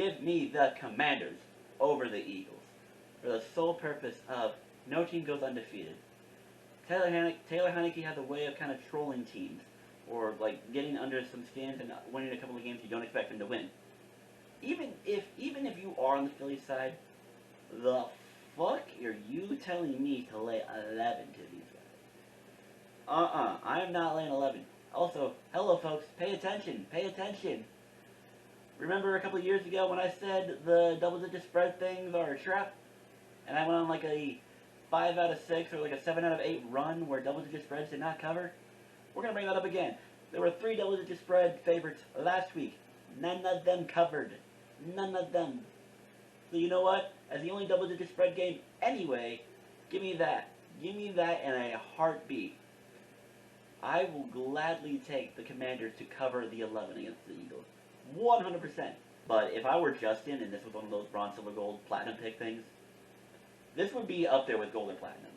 Give me the Commanders over the Eagles for the sole purpose of no team goes undefeated. Taylor Heineke has a way of kind of trolling teams, or like getting under some skins and winning a couple of games you don't expect him to win. Even if you are on the Phillies side, the fuck are you telling me to lay 11 to these guys? I am not laying 11. Also, hello folks, pay attention, pay attention. Remember a couple of years ago when I said the double-digit spread things are a trap? And I went on like a 5 out of 6 or like a 7 out of 8 run where double-digit spreads did not cover? We're going to bring that up again. There were 3 double-digit spread favorites last week. None of them covered. None of them. So you know what? As the only double-digit spread game anyway, give me that. Give me that in a heartbeat. I will gladly take the Commanders to cover the 11 against the Eagles. 100%. But if I were Justin and this was one of those bronze, silver, gold, platinum pick things, this would be up there with gold or platinum.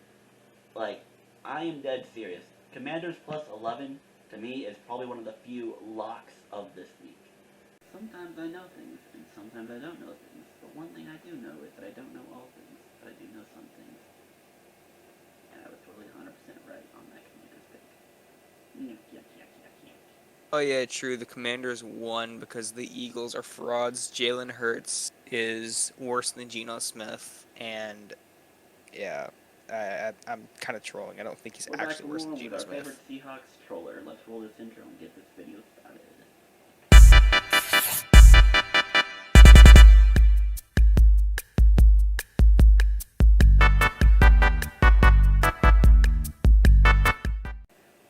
Like, I am dead serious. Commanders plus 11, to me, is probably one of the few locks of this week. Sometimes I know things, and sometimes I don't know things. But one thing I do know is that I don't know all things, but I do know some things. And I was totally 100% right on that Commanders pick. Yuck. Oh yeah, true. The Commanders won because the Eagles are frauds. Jalen Hurts is worse than Geno Smith, and yeah, I'm kind of trolling. I don't think he's We're back actually to worse than rolling with Geno our favorite Smith. Seahawks troller. Let's roll this intro and get this video started.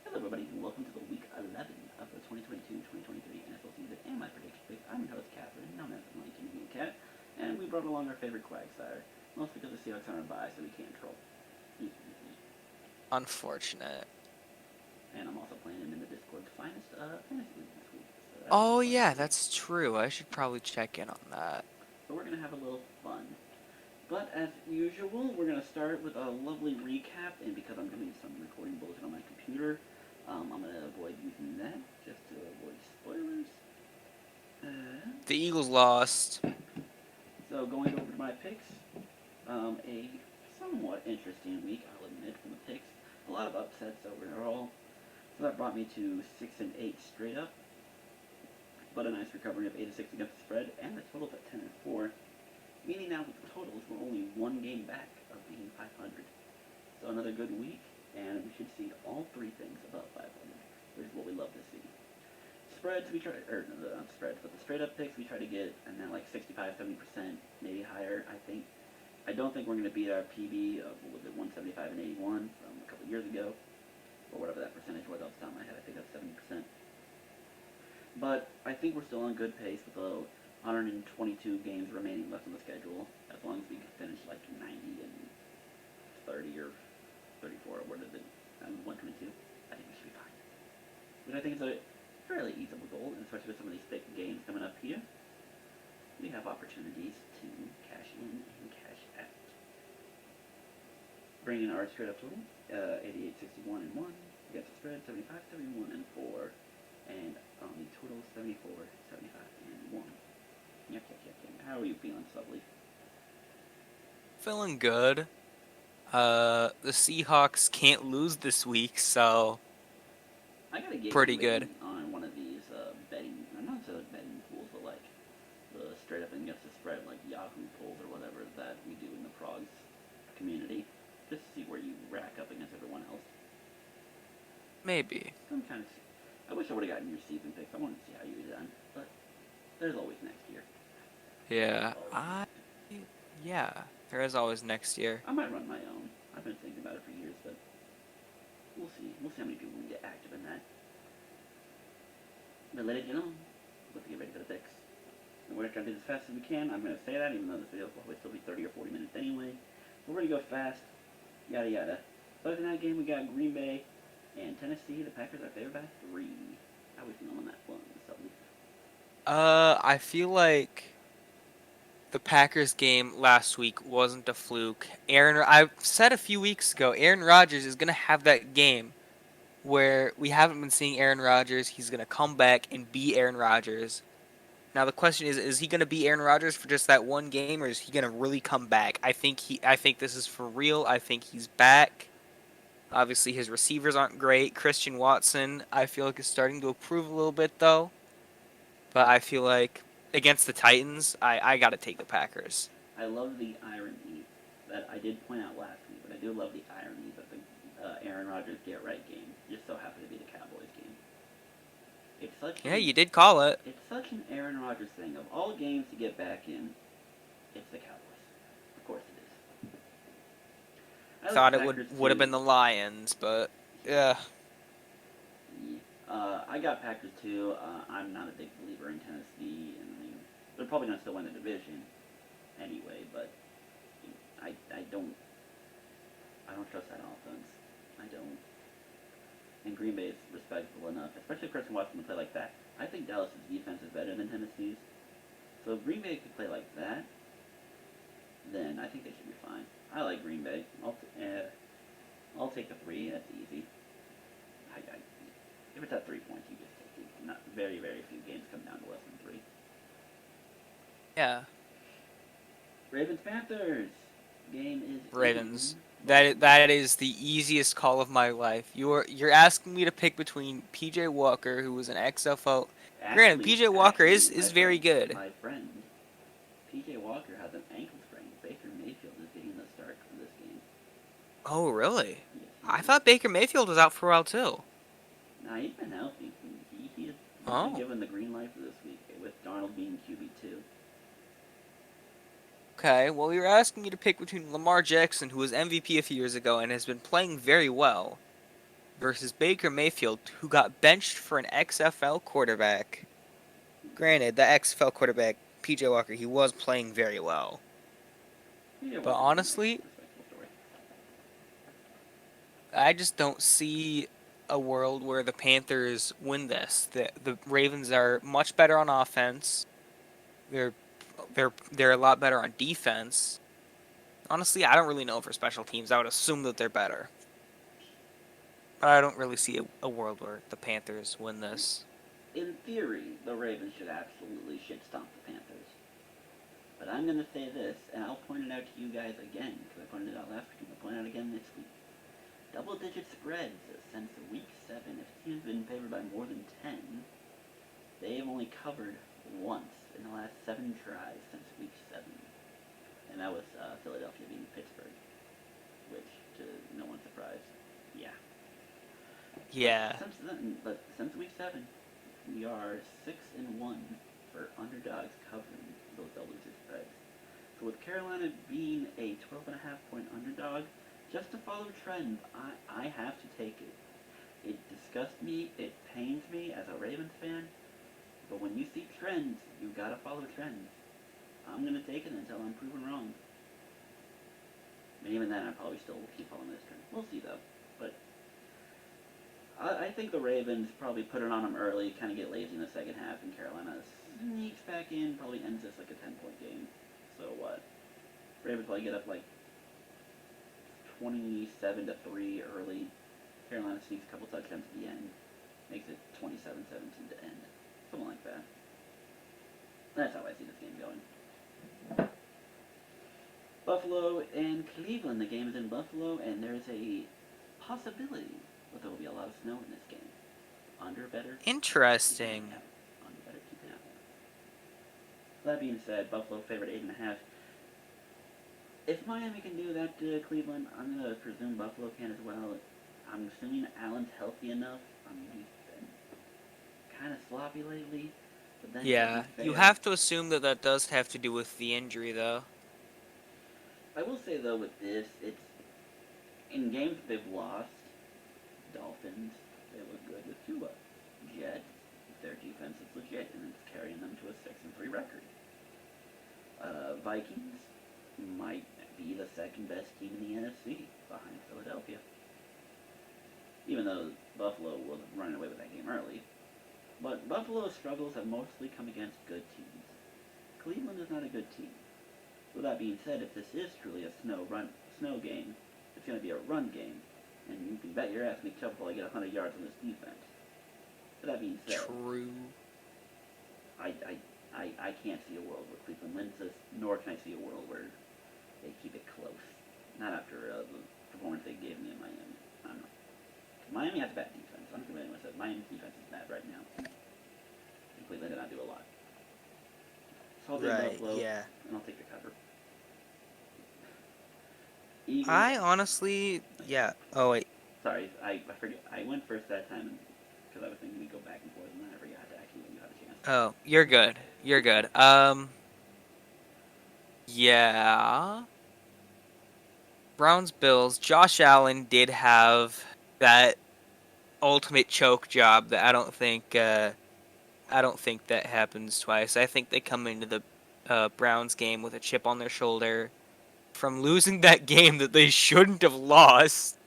Hello everybody and welcome to the week 11 of the 2022-2023 NFL season and my prediction picks. I'm your host Catherine, known as the Money King Cat, and we brought along our favorite Quagsire, mostly because the Seahawks are on a bye so we can't troll. Unfortunate. And I'm also playing him in the Discord's finest fantasy league this week. So Oh yeah, that's true. I should probably check in on that. So we're going to have a little fun. But as usual, we're going to start with a lovely recap, and because I'm doing some recording bullshit on my computer, I'm going to avoid using that, just to avoid spoilers. The Eagles lost. So going over to my picks, a somewhat interesting week, I'll admit, from the picks. A lot of upsets overall. So that brought me to 6-8 straight up, but a nice recovery of 8-6 against the spread, and the total's at 10-4, meaning now that the totals were only one game back of being 500. So another good week, and we should see all three things above 500, which is what we love to see. Spreads, we try, or no, not spreads, but the straight up picks we try to get, and then like 65-70%, maybe higher, I think. I don't think we're going to beat our PB of, what was it, 175 and 81 from a couple years ago, or whatever that percentage was off the top of my head. I think that's 70%. But I think we're still on good pace with the 122 games remaining left on the schedule, as long as we can finish like 90 and 30 or 34, or what is it, 122. I think we should be fine. Which I think is a fairly easable goal, and especially with some of these thick games coming up here, we have opportunities to cash in and cash out. Bringing our straight up total, 88, 61, and 1. Against the spread, 75, 71, and 4. And on the total, 74, 75, and 1. Yuck. How are you feeling, Subly? Feeling good. The Seahawks can't lose this week, so I gotta get pretty you good. in on one of these betting, not necessarily betting pools, but like the straight up and against the spread, like Yahoo pools or whatever that we do in the Progs community, just to see where you rack up against everyone else. Maybe. I wish I would have gotten your season picks. I wanted to see how you had done, but there's always next year. Yeah. Yeah. There is always next year. I might run my own. I've been thinking about it for years, but we'll see. We'll see how many people can get active in that. But ladies and gentlemen, let's get ready for the picks. And we're going to try to do this as fast as we can. I'm going to say that, even though this video will probably still be 30 or 40 minutes anyway. So we're going to go fast, yada yada. Other than that game, we got Green Bay and Tennessee. The Packers are favored by 3. How are we feeling on that one, Subly? I feel like the Packers game last week wasn't a fluke. I said a few weeks ago, Aaron Rodgers is going to have that game where we haven't been seeing Aaron Rodgers. He's going to come back and be Aaron Rodgers. Now the question is he going to be Aaron Rodgers for just that one game, or is he going to really come back? I think this is for real. I think he's back. Obviously, his receivers aren't great. Christian Watson, I feel like, is starting to improve a little bit, though. But I feel like against the Titans, I got to take the Packers. I love the irony that I did point out last week, but I do love the irony that the Aaron Rodgers get right game just so happened to be the Cowboys game. Yeah, you did call it. It's such an Aaron Rodgers thing. Of all games to get back in, it's the Cowboys. Of course it is. Thought it would have been the Lions, but yeah. I got Packers too. I'm not a big believer in Tennessee, and I mean, they're probably going to still win the division anyway. But I don't trust that offense. I don't. And Green Bay is respectable enough, especially if Christian Watson can play like that. I think Dallas' defense is better than Tennessee's. So if Green Bay could play like that, then I think they should be fine. I like Green Bay. I'll take the 3. That's easy. If it's at 3 points, you just take it. Not very, very few games come down to less than 3. Yeah. Ravens Panthers. Game is Ravens. That is the easiest call of my life. You're asking me to pick between PJ Walker, who was an XFL. Granted, PJ Walker is very good. My friend, PJ Walker has an ankle sprain. Baker Mayfield is getting the start for this game. Oh, really? Yes, I thought Baker Mayfield was out for a while too. Nah, he's been healthy. He's been given the green light for this week, with Darnold being QB2. Okay, well, you're asking me to pick between Lamar Jackson, who was MVP a few years ago and has been playing very well, versus Baker Mayfield, who got benched for an XFL quarterback. Granted, the XFL quarterback, PJ Walker, he was playing very well. But honestly, I just don't see a world where the Panthers win this. The Ravens are much better on offense. They're a lot better on defense. Honestly, I don't really know for special teams. I would assume that they're better. But I don't really see a world where the Panthers win this. In theory, the Ravens should absolutely shit stomp the Panthers. But I'm going to say this, and I'll point it out to you guys again, because I pointed it out last week, and I'll point it out again this week. Double-digit spreads since week 7. If a team's been favored by more than 10, they have only covered once in the last 7 tries since week 7. And that was Philadelphia beating Pittsburgh, which, to no one's surprise, yeah. Yeah. But since week 7, we are 6-1 for underdogs covering those double-digit spreads. So with Carolina being a 12.5-point underdog, just to follow trends, I have to take it. It disgusts me, it pains me as a Ravens fan, but when you see trends, you gotta follow trends. I'm gonna take it until I'm proven wrong. And even then, I probably still will keep following this trend. We'll see though. But I think the Ravens probably put it on them early, kind of get lazy in the second half, and Carolina sneaks back in, probably ends this like a 10-point game. So what? Ravens probably get up like 27-3 early. Carolina sneaks a couple touchdowns at the end. Makes it 27-17 to end. Something like that. That's how I see this game going. Buffalo and Cleveland. The game is in Buffalo, and there's a possibility that there will be a lot of snow in this game. Under better. Interesting. Under better, keep it out. That being said, Buffalo favored 8.5. If Miami can do that to Cleveland, I'm going to presume Buffalo can as well. I'm assuming Allen's healthy enough. I mean, he's been kind of sloppy lately. But then Yeah, you have to assume that does have to do with the injury, though. I will say, though, with this, it's in games they've lost. Dolphins, they look good with Tua. Jets, their defense is legit, and it's carrying them to a 6-3 record. Vikings might be the second best team in the NFC behind Philadelphia. Even though Buffalo was running away with that game early. But Buffalo's struggles have mostly come against good teams. Cleveland is not a good team. With that being said, if this is truly a snow game, it's going to be a run game. And you can bet your ass Nick Chubb will get 100 yards on this defense. With that being said, True. I I can't see a world where Cleveland wins this, nor can I see a world where they keep it close. Not after the performance they gave me in Miami. I don't know. Miami has a bad defense. I don't think anyone said Miami's defense is bad right now. And Cleveland did not do a lot. So I'll take Right, Buffalo, yeah. and I'll take the cover. Eagles. I honestly, yeah. Oh, wait. Sorry, I forget. I went first that time because I was thinking we'd go back and forth, and then I forgot to actually when you had a chance. Oh, you're good. You're good. Yeah. Browns Bills. Josh Allen did have that ultimate choke job that I don't think that happens twice. I think they come into the Browns game with a chip on their shoulder from losing that game that they shouldn't have lost.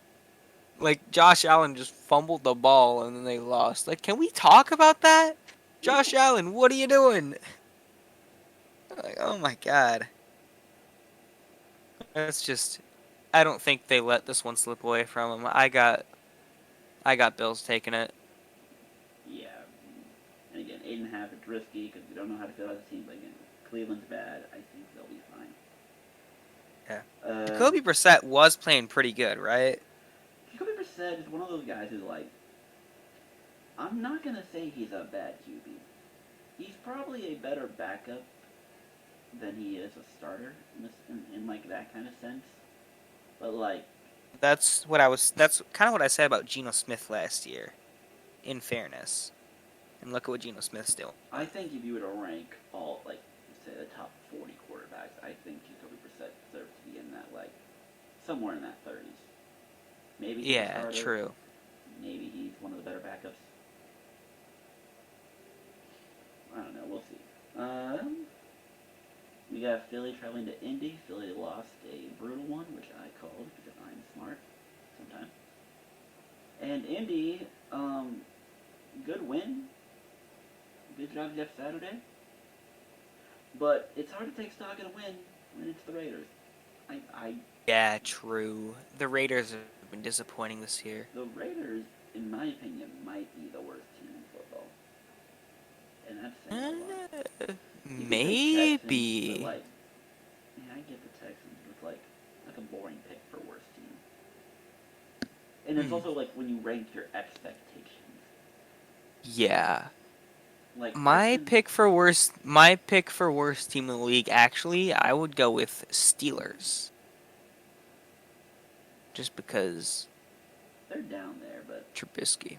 Like Josh Allen just fumbled the ball and then they lost. Like, can we talk about that? Josh Allen, what are you doing? Like, oh my god. That's just I don't think they let this one slip away from them. I got Bills taking it. Yeah. And again, 8.5. It's risky because we don't know how to feel about the team. But again, Cleveland's bad. I think they'll be fine. Yeah. Uh, Jacoby Brissett was playing pretty good, right? Jacoby Brissett is one of those guys who's like, I'm not gonna say he's a bad QB. He's probably a better backup than he is a starter in like that kind of sense. But like, That's kind of what I said about Geno Smith last year, in fairness. And look at what Geno Smith's doing. I think if you were to rank all like say the top 40 quarterbacks, I think Jacoby Brissett deserves to be in that like somewhere in that 30s. Maybe he's a Yeah, starter. true. Maybe he's one of the better backups. I don't know. We'll see. We got Philly traveling to Indy. Philly lost a brutal one, which I called because I'm smart sometimes. And Indy, good win. Good job, Jeff Saturday. But it's hard to take stock in a win when it's the Raiders. Yeah, true. The Raiders have been disappointing this year. The Raiders, in my opinion, might be the worst team in football. And that's saying a lot. You could say Texans, but Maybe. like, man, I get the Texans, but it's like a boring pick for worst team. And it's Hmm. also like when you rank your expectations. Yeah. Like My Texans, pick for worst team in the league, actually, I would go with Steelers. Just because they're down there, but Trubisky.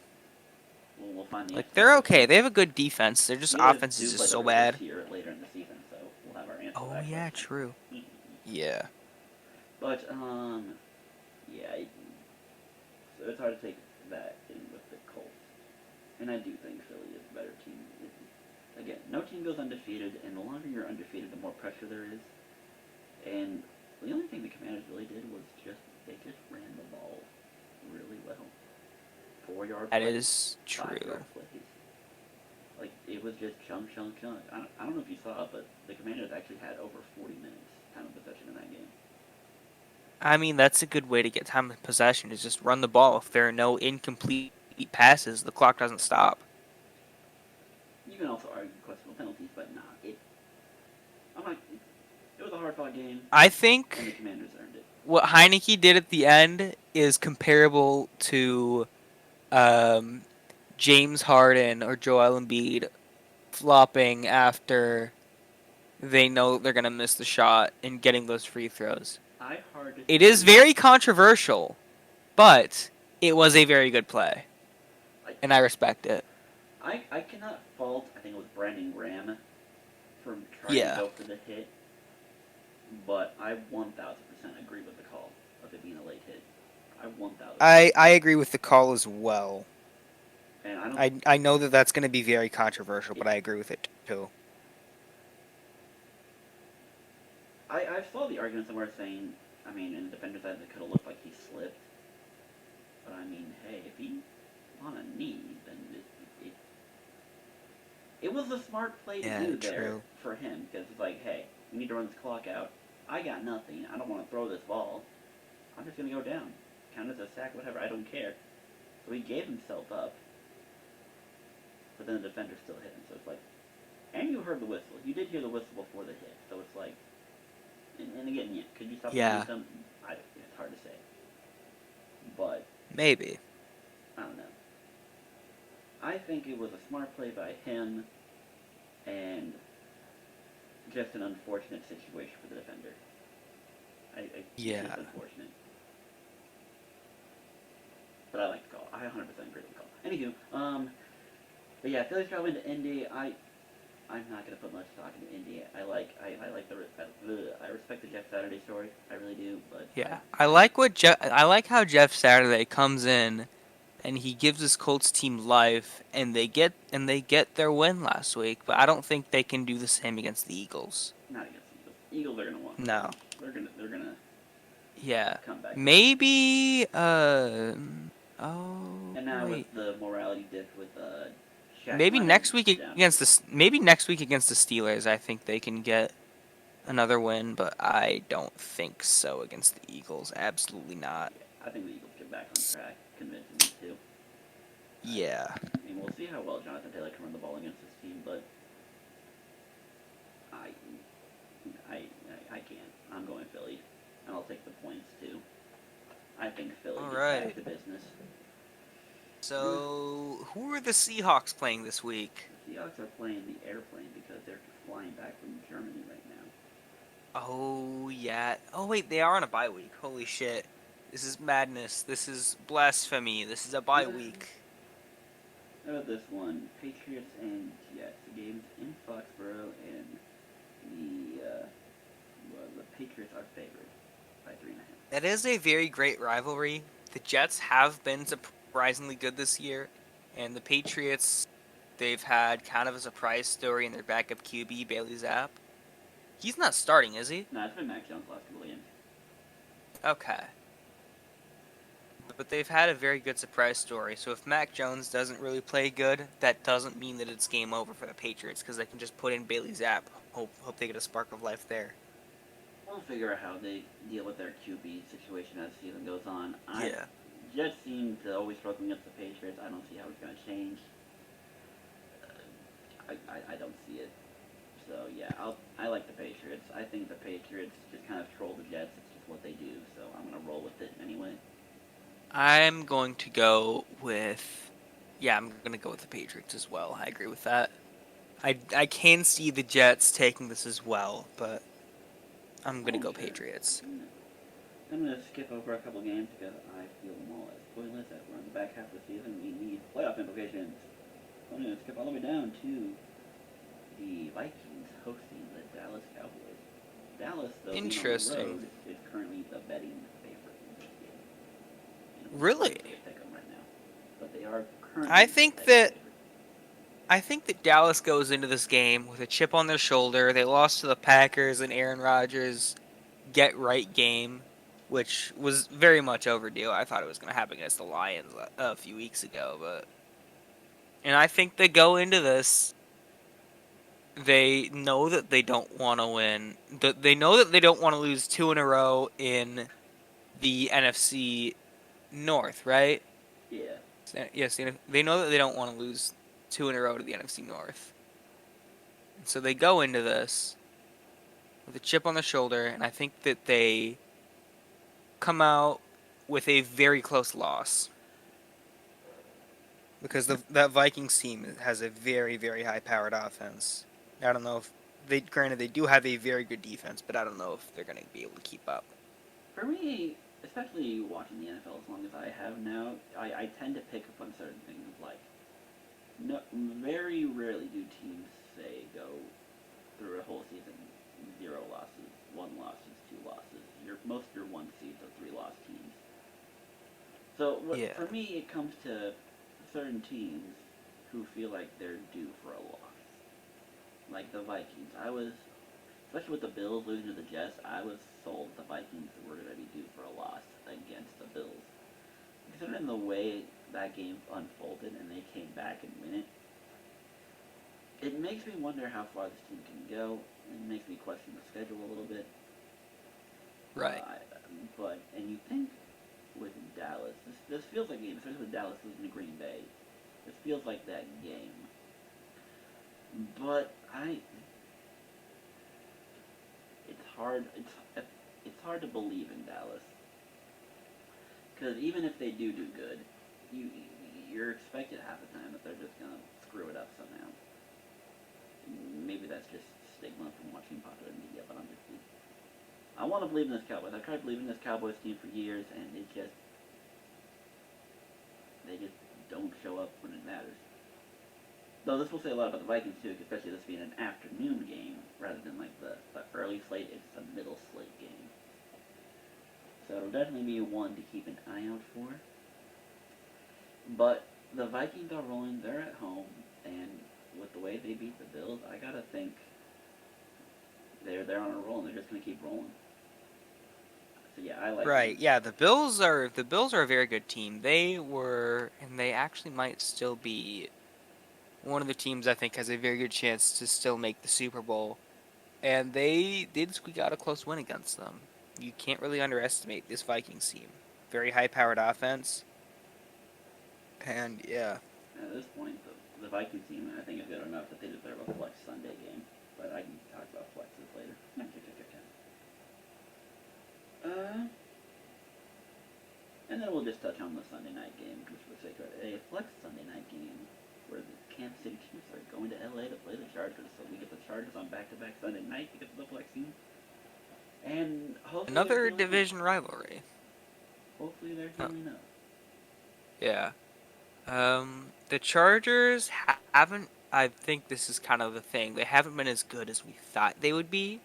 we'll find the Like, answer to they're that okay. question. They have a good defense. Their just Steelers offense is do just play the so Raiders bad. here later in the season, so we'll have our answer to Oh that yeah, question. true. Yeah. But yeah, so it's hard to take that in with the Colts, and I do think Philly is a better team. Again, no team goes undefeated, and the longer you're undefeated, the more pressure there is. And the only thing the Commanders really did was they just ran the ball really well. 4 yard That plays, is 5 yard true. plays. Like it was just chunk, chunk, chunk. I don't know if you saw it, but the Commanders actually had over 40 minutes time of possession in that game. I mean, that's a good way to get time of possession is just run the ball. If there are no incomplete passes, the clock doesn't stop. You can also argue questionable penalties, but nah, I'm not. It was a hard fought game, I and the think Commanders earned it. what Heineke did at the end is comparable to um, James Harden or Joel Embiid flopping after they know they're gonna miss the shot and getting those free throws. I hard It is disagree. very controversial, but it was a very good play, I, and I respect it. I cannot fault. I think it was Brandon Graham for trying to Yeah, go for the hit, but I 1000% agree with the call of it being a late hit. I 1000% I agree. agree with the call as well. And I don't. I know that that's going to be very controversial, Yeah, but I agree with it too. I saw the argument somewhere saying, I mean, in the defender's side, it could have looked like he slipped. But I mean, hey, if he's on a knee, then it was a smart play to Yeah, do there true. for him because it's like, hey, we need to run this clock out. I got nothing. I don't want to throw this ball. I'm just gonna go down, count as a sack, whatever. I don't care. So he gave himself up, but then the defender still hit him. So it's like, And you heard the whistle. You did hear the whistle before the hit, so it's like, and again, yeah, could you stop the Yeah, momentum? It's hard to say, but maybe. I don't know. I think it was a smart play by him, and just an unfortunate situation for the defender. It's just Yeah. unfortunate. But I like the call. I 100% agree with the call. Anywho, but yeah, Phillies traveling to Indy. I'm not gonna put much stock into Indy. I like I respect the Jeff Saturday story. I really do. But Yeah. I like how Jeff Saturday comes in and he gives his Colts team life and they get their win last week, but I don't think they can do the same against the Eagles. not against the Eagles. Eagles are gonna want No. revenge. They're gonna Yeah. come back to earth. Maybe oh And now with wait. the morality dip with Shaq Maybe Leonard next week down. against the Steelers I think they can get another win, but I don't think so against the Eagles. Absolutely not. Yeah, I think the Eagles get back on track convincingly too. Yeah. I mean, we'll see how well Jonathan Taylor can run the ball against this team, but I, I can't. I'm going Philly, and I'll take the points too. I think Philly All gets back right. to business. The So, who are the Seahawks playing this week? Seahawks are playing the airplane because they're flying back from Germany right now. Oh, yeah. Oh, wait, they are on a bye week. Holy shit. This is madness. This is blasphemy. This is a bye week. How about this one? Patriots and Jets. The game's in Foxborough, and the Patriots are favored by 3.5. That is a very great rivalry. The Jets have been surprisingly good this year, and the Patriots, they've had kind of a surprise story in their backup QB, Bailey Zapp. He's not starting, is he? No, it's been Mac Jones last couple games. Okay. But they've had a very good surprise story. So if Mac Jones doesn't really play good, that doesn't mean that it's game over for the Patriots because they can just put in Bailey Zapp. Hope they get a spark of life there. We'll figure out how they deal with their QB situation as the season goes on. Yeah. Jets seem to always struggle against the Patriots. I don't see how it's going to change. I don't see it. So yeah, I like the Patriots. I think the Patriots just kind of troll the Jets. It's just what they do. So I'm gonna roll with it anyway. I'm going to go with. Yeah, I'm going to go with the Patriots as well. I agree with that. I can see the Jets taking this as well, but I'm going to Oh go sure. Patriots. I'm gonna skip over a couple games because I feel them all as pointless. As we're in the back half of the season, we need playoff implications. I'm gonna skip all the way down to the Vikings hosting the Dallas Cowboys. Dallas, though being on the Interesting. road, is currently the betting favorite in this game. Really? Pick them right now, but they are currently I the think betting that favorite. I think that Dallas goes into this game with a chip on their shoulder. They lost to the Packers and Aaron Rodgers get right game, which was very much overdue. I thought it was going to happen against the Lions a few weeks ago, and I think they go into this. They know that they don't want to win. They know that they don't want to lose two in a row in the NFC North, right? Yeah. Yes, they know that they don't want to lose two in a row to the NFC North. So they go into this with a chip on their shoulder, and I think that they come out with a very close loss because that Vikings team has a very very high powered offense. I don't know if granted they do have a very good defense, but I don't know if they're going to be able to keep up. For me, especially watching the NFL as long as I have now, I tend to pick up on certain things. Like, no, very rarely do teams say go through a whole season 0 losses, 1 losses, 2 losses. Most of your one seeds are 3 loss teams. So Yeah. for me, it comes to certain teams who feel like they're due for a loss. Like the Vikings, especially with the Bills losing to the Jets, I was sold the Vikings were going to be due for a loss against the Bills. Considering the way that game unfolded and they came back and win it, it makes me wonder how far this team can go. It makes me question the schedule a little bit. Right. And you think with Dallas, this feels like a game, especially with Dallas losing to Green Bay. This feels like that game. But I it's hard. It's hard to believe in Dallas because even if they do good, you you're expected half the time that they're just gonna screw it up somehow. Maybe that's just stigma from watching popular media, but I want to believe in this Cowboys. I've tried believing in this Cowboys team for years, and they just don't show up when it matters. Though this will say a lot about the Vikings too, especially this being an afternoon game rather than like the early slate. It's a middle slate game, so it'll definitely be one to keep an eye out for. But the Vikings are rolling. They're at home, and with the way they beat the Bills, I gotta think they're on a roll, and they're just gonna keep rolling. So yeah, I like them. Right. Yeah, the Bills are a very good team. They were, and they actually might still be one of the teams I think has a very good chance to still make the Super Bowl. And they did squeak out a close win against them. You can't really underestimate this Vikings team. Very high-powered offense, and yeah. At this point, the Vikings team I think is good enough that they deserve a flex Sunday game. But I can talk about flexes later. And then we'll just touch on the Sunday night game, just for the sake of it. A flex Sunday night game where the Kansas City Chiefs are going to LA to play the Chargers. So we get the Chargers on back-to-back Sunday night because of the flexing. And Another division rivalry. Hopefully they're Huh. healing up. Yeah. The Chargers haven't. I think this is kind of the thing. They haven't been as good as we thought they would be.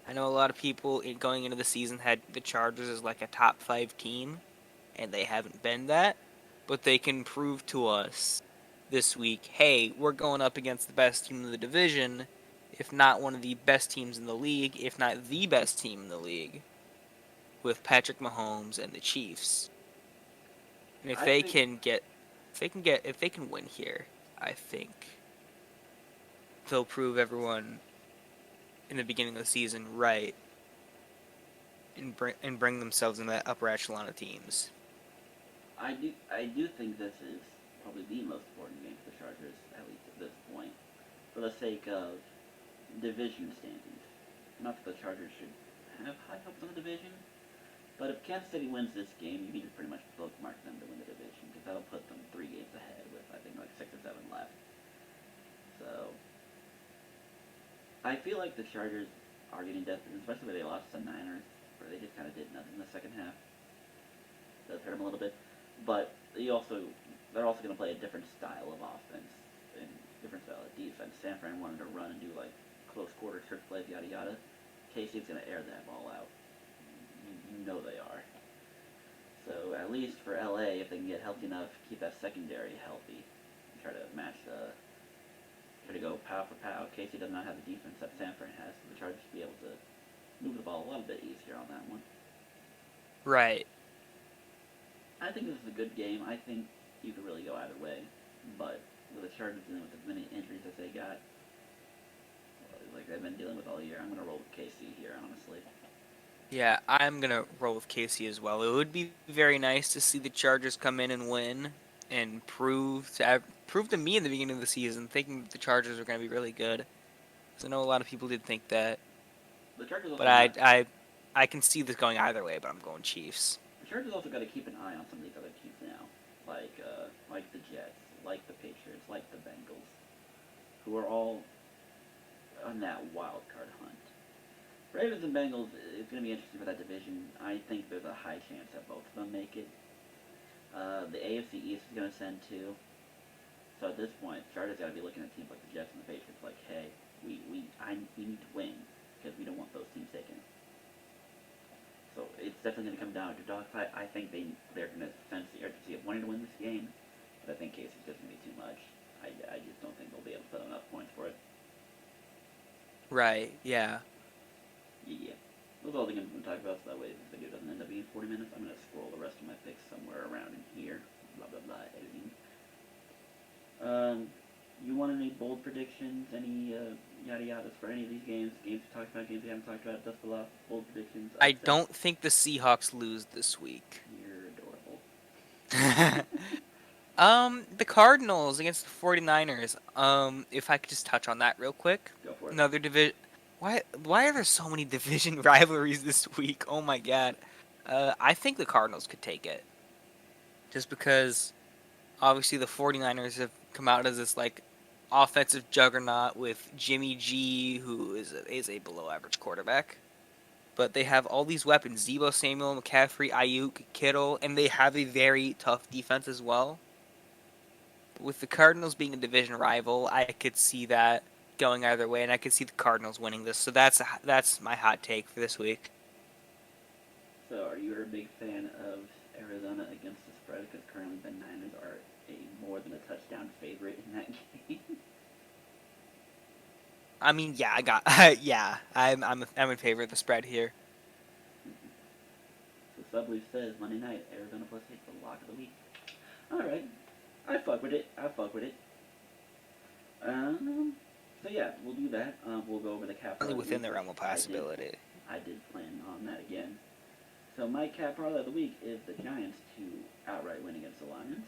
I know a lot of people going into the season had the Chargers as like a top 5 team, and they haven't been that. But they can prove to us this week, hey, we're going up against the best team in the division, if not one of the best teams in the league, if not the best team in the league, with Patrick Mahomes and the Chiefs. And if I they think can get, if they can win here, I think they'll prove everyone in the beginning of the season right and bring themselves in that upper echelon of teams. I do think this is probably the most important game for the Chargers, at least at this point, for the sake of division standings. Not that the Chargers should have high hopes on the division, but if Kansas City wins this game, you need to pretty much bookmark them to win the division because that'll put them 3 games ahead with I think like 6 or 7 left. So I feel like the Chargers are getting desperate, especially when they lost to the Niners, where they just kind of did nothing in the second half. Does hurt them a little bit, but they're also going to play a different style of offense and different style of defense. San Fran wanted to run and do like close quarter trick plays, yada yada. KC's going to air that ball out. You know they are. So at least for LA, if they can get healthy enough, keep that secondary healthy, and try to match try to go pow for pow. KC does not have the defense that San Fran has, so the Chargers should be able to move the ball a little bit easier on that one. Right. I think this is a good game. I think you could really go either way, but with the Chargers dealing with as many injuries as they got, like they've been dealing with all year, I'm going to roll with KC here, honestly. Yeah, I'm gonna roll with Casey as well. It would be very nice to see the Chargers come in and win and prove to me in the beginning of the season, thinking that the Chargers were gonna be really good. Because I know a lot of people did think that, The Chargers but also I got I I can see this going either way. But I'm going Chiefs. the Chargers also got to keep an eye on some of these other teams now, like the Jets, like the Patriots, like the Bengals, who are all on that wild card hunt. Ravens and Bengals, it's going to be interesting for that division. I think there's a high chance that both of them make it. The AFC East is going to send 2. So at this point, Chargers got to be looking at teams like the Jets and the Patriots like, hey, we need to win because we don't want those teams taken. So it's definitely going to come down to dogfight. I think they're going to sense the urgency of wanting to win this game, but I think Casey's just going to be too much. I just don't think they'll be able to put enough points for it. Right? Yeah. Yeah. Those are all the games I'm going to talk about, so that way the video doesn't end up being 40 minutes. I'm going to scroll the rest of my picks somewhere around in here. Blah, blah, blah, editing. You want any bold predictions? Any yada yadas for any of these games? Games we talked about, games we haven't talked about? Dusbelaf, bold predictions? I don't think the Seahawks lose this week. You're adorable. The Cardinals against the 49ers. If I could just touch on that real quick. Go for it. Another division. Why are there so many division rivalries this week? Oh my god. I think the Cardinals could take it. Just because obviously the 49ers have come out as this like offensive juggernaut with Jimmy G, who is a below average quarterback. But they have all these weapons: Debo Samuel, McCaffrey, Ayuk, Kittle, and they have a very tough defense as well. With the Cardinals being a division rival, I could see that going either way, and I could see the Cardinals winning this. So that's my hot take for this week. So, are you a big fan of Arizona against the spread? Because currently the Niners are a more than a touchdown favorite in that game. I mean, yeah, I got yeah, I'm in favor of the spread here. So, Subleaf says Monday night Arizona plus 8 the lock of the week. All right, I fuck with it. I fuck with it. So yeah, we'll do that. We'll go over the cap. Only within the realm of possibility. I did plan on that again. So my cap parlay of the week is the Giants to outright win against the Lions,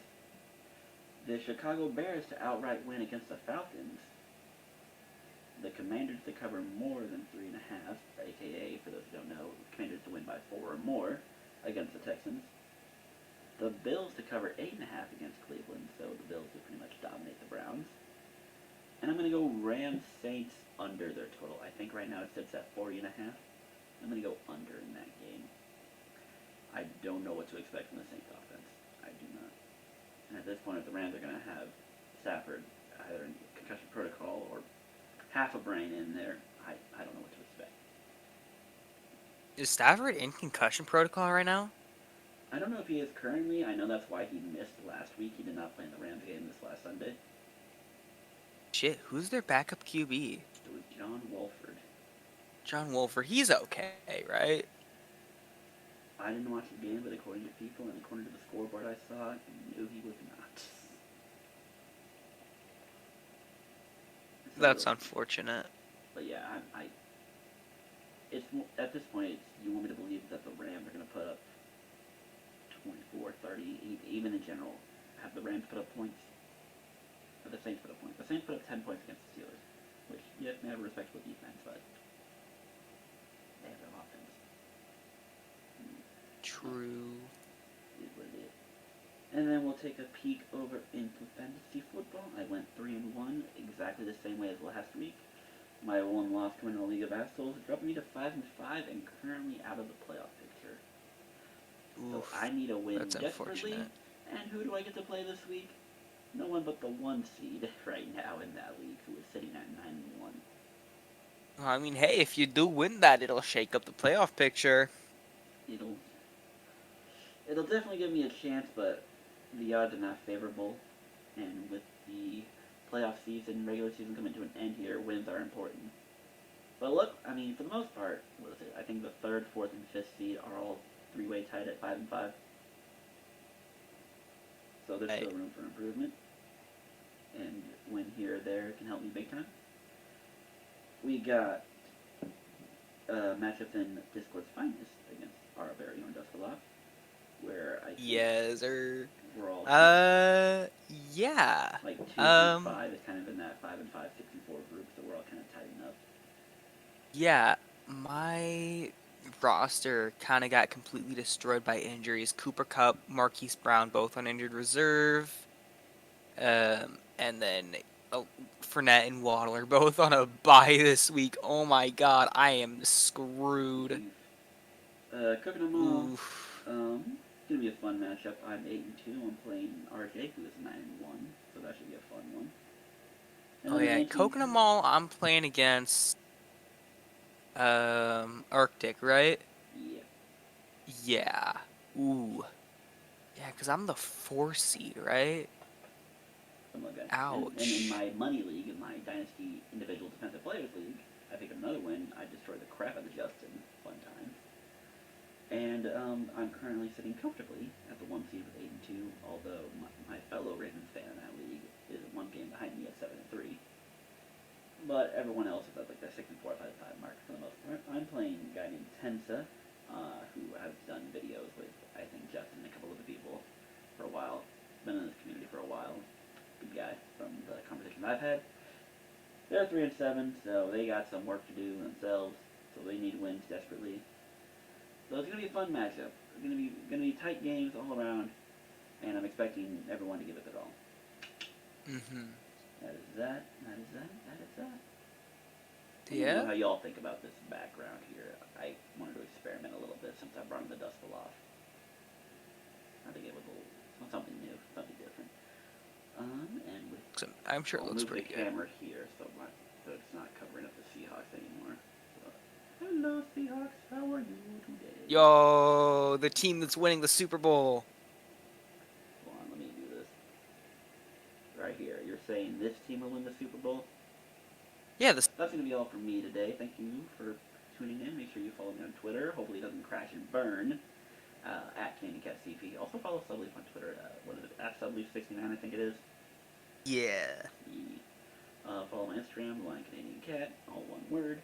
the Chicago Bears to outright win against the Falcons, the Commanders to cover more than 3.5, aka, for those who don't know, Commanders to win by 4 or more against the Texans, the Bills to cover 8.5 against Cleveland, so the Bills will pretty much dominate the Browns, and I'm going to go Rams Saints under their total. I think right now it sits at 40.5. I'm going to go under in that game. I don't know what to expect from the Saints offense. I do not. And at this point, if the Rams are going to have Stafford either in concussion protocol or half a brain in there, I don't know what to expect. Is Stafford in concussion protocol right now? I don't know if he is currently. I know that's why he missed last week. He did not play in the Rams game this last Sunday. Shit, who's their backup QB? It was John Wolford. John Wolford. He's okay, right? I didn't watch the game, but according to people and according to the scoreboard I saw, I knew he was not. That's unfortunate. But yeah, it's at this point, you want me to believe that the Rams are going to put up 24, 30, even in general. Have the Rams put up points? Or the Saints put up points? The Saints put up 10 points against the Steelers, which, yes, they have a respectable defense, but they have no offense. True. Is what it is. And then we'll take a peek over into fantasy football. I went 3-1, exactly the same way as last week. My one loss coming in the League of Assholes dropped me to 5-5 and currently out of the playoff picture. Oof, so I need a win that's desperately. unfortunate. And who do I get to play this week? No one but the 1 seed right now in that league, who is sitting at 9-1. I mean, hey, if you do win that, it'll shake up the playoff picture. It'll definitely give me a chance, but the odds are not favorable. And with the playoff season, regular season coming to an end here, wins are important. But look, I mean, for the most part, what is it? I think the 3rd, 4th, and 5th seed are all 3-way tied at 5-5. So there's still room for improvement. And win here or there can help me big time. We got matchups in Discord's finest against our very own Dusbelaf, where I think yes, sir. we're all Yeah. like 2 through 5 is kind of in that 5-5, 6-4 group, so we're all kind of tightened up. Yeah, my roster kind of got completely destroyed by injuries. Cooper Kupp, Marquise Brown, both on injured reserve. And then Fournette and Waddle are both on a bye this week. Oh my god, I am screwed. Cooking them all. It's gonna be a fun matchup. I'm 8-2. I'm playing RJ, who is 9-1, so that should be a fun one. And Oh yeah, Cooking them all. I'm playing against Arctic, right? Yeah. Yeah. Ooh. Yeah, because I'm the 4 seed, right? Something like that. Ouch. And in my money league, in my Dynasty Individual Defensive Players League, I think another win, I destroyed the crap out of Justin. Fun time. And I'm currently sitting comfortably at the 1 seed with 8-2, although my fellow Ravens fan in that league is 1 game behind me at 7-3. But everyone else is at like the 6-4, 5-5 mark for the most part. I'm playing a guy named Tensa, who has done videos with, I think, Justin and a couple other people for a while. Been in this community for a I've had. They're 3-7, so they got some work to do themselves. So they need wins desperately. So it's gonna be a fun matchup. It's gonna be tight games all around, and I'm expecting everyone to give it their all. Mm-hmm. That is that. That is that. That is that. I want to know Yeah. how y'all think about this background here. I wanted to experiment a little bit since I brought in the Dusbelaf. I think it was something new, something different. And with So I'm sure it I'll looks move the pretty good. camera here so it's not covering up the Seahawks anymore. So, hello Seahawks, how are you today? Yo, the team that's winning the Super Bowl. Hold on, let me do this. Right here. You're saying this team will win the Super Bowl? Yeah, That's going to be all from me today. Thank you for tuning in. Make sure you follow me on Twitter. Hopefully it doesn't crash and burn. At CandyCatCP. Also follow Subleaf on Twitter. What is it? At Subleaf69, I think it is. yeah. Follow my Instagram, The Lion Canadian Cat, all one word.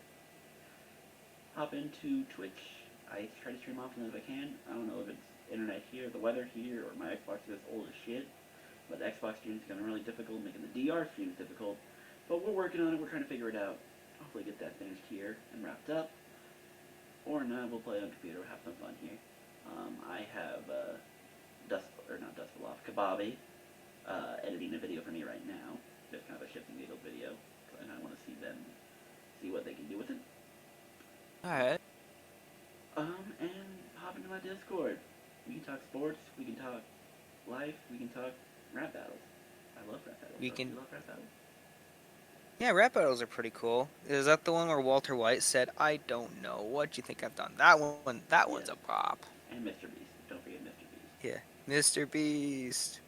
Hop into Twitch. I try to stream often as I can. I don't know if it's internet here, the weather here, or my Xbox is old as shit. But the Xbox stream is becoming really difficult, making the DR streams difficult. But we're working on it. We're trying to figure it out. Hopefully get that finished here and wrapped up. Or not, we'll play on computer. We'll have some fun here. I have not Kababi, editing a video for me right now. Just kind of a shifting giggles video, and I want to see what they can do with it. All right. And hop into my Discord. We can talk sports. We can talk life. We can talk rap battles. I love rap battles. We Do can. you love rap battles? Yeah, rap battles are pretty cool. Is that the one where Walter White said, "I don't know what you think I've done"? That one. That one's Yes. a pop. And Mr. Beast. Don't forget Mr. Beast. Yeah, Mr. Beast.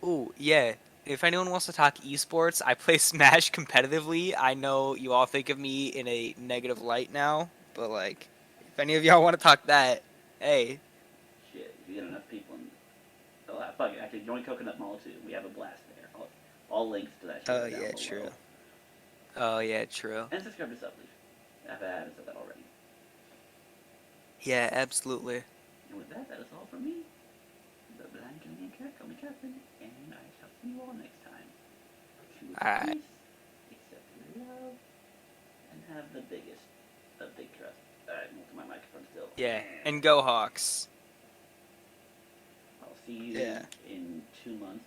Ooh, yeah. If anyone wants to talk esports, I play Smash competitively. I know you all think of me in a negative light now, but like, if any of y'all want to talk that, hey. Shit, if you get enough people in. Oh, fuck it. Actually, join Coconut Mall too. We have a blast there. All links to that shit Oh are down yeah, below. true. Oh yeah, true. And subscribe to Subleaf. I haven't said that already. Yeah, absolutely. And with that, that is all from me. The Blind Canadian Cat, call me Captain, and I shall see you all next time. Choose All right. peace, accept your love, and have the biggest of big trust. Alright, move to my microphone still. Yeah, and go Hawks. I'll see you Yeah. in 2 months